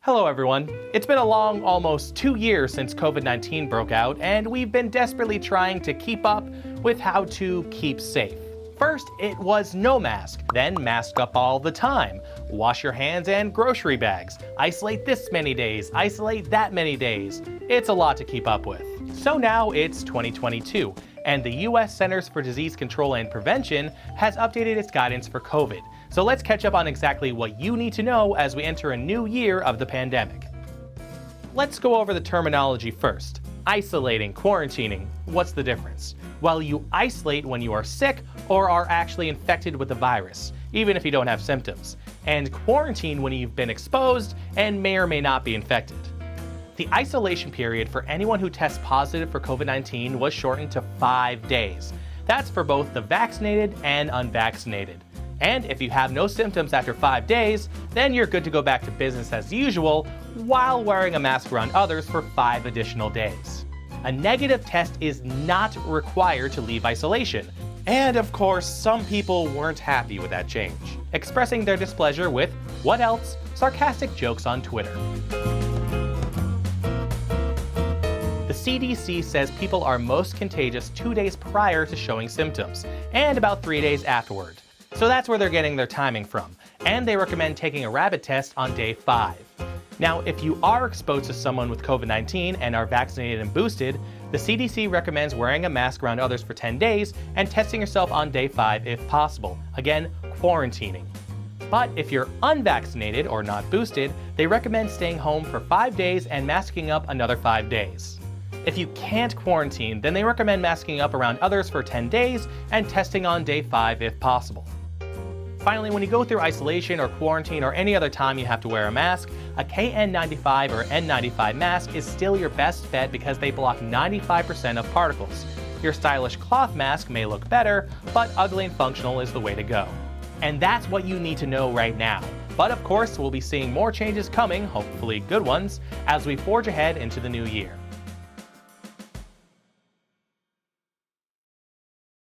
Hello everyone. It's been a long, almost 2 years since COVID-19 broke out, and we've been desperately trying to keep up with how to keep safe. First, it was no mask, then mask up all the time. Wash your hands and grocery bags. Isolate this many days, isolate that many days. It's a lot to keep up with. So now it's 2022, and the US Centers for Disease Control and Prevention has updated its guidance for COVID. So let's catch up on exactly what you need to know as we enter a new year of the pandemic. Let's go over the terminology first. Isolating, quarantining, what's the difference? Well, you isolate when you are sick or are actually infected with the virus, even if you don't have symptoms, and quarantine when you've been exposed and may or may not be infected. The isolation period for anyone who tests positive for COVID-19 was shortened to 5 days. That's for both the vaccinated and unvaccinated. And if you have no symptoms after 5 days, then you're good to go back to business as usual while wearing a mask around others for 5 additional days. A negative test is not required to leave isolation. And of course, some people weren't happy with that change, expressing their displeasure with, what else, sarcastic jokes on Twitter. The CDC says people are most contagious 2 days prior to showing symptoms, and about 3 days afterward. So that's where they're getting their timing from, and they recommend taking a rapid test on day 5. Now, if you are exposed to someone with COVID-19 and are vaccinated and boosted, the CDC recommends wearing a mask around others for 10 days and testing yourself on day 5 if possible. Again, quarantining. But if you're unvaccinated or not boosted, they recommend staying home for 5 days and masking up another 5 days. If you can't quarantine, then they recommend masking up around others for 10 days and testing on day 5 if possible. Finally, when you go through isolation or quarantine or any other time you have to wear a mask, a KN95 or N95 mask is still your best bet because they block 95% of particles. Your stylish cloth mask may look better, but ugly and functional is the way to go. And that's what you need to know right now. But of course, we'll be seeing more changes coming, hopefully good ones, as we forge ahead into the new year.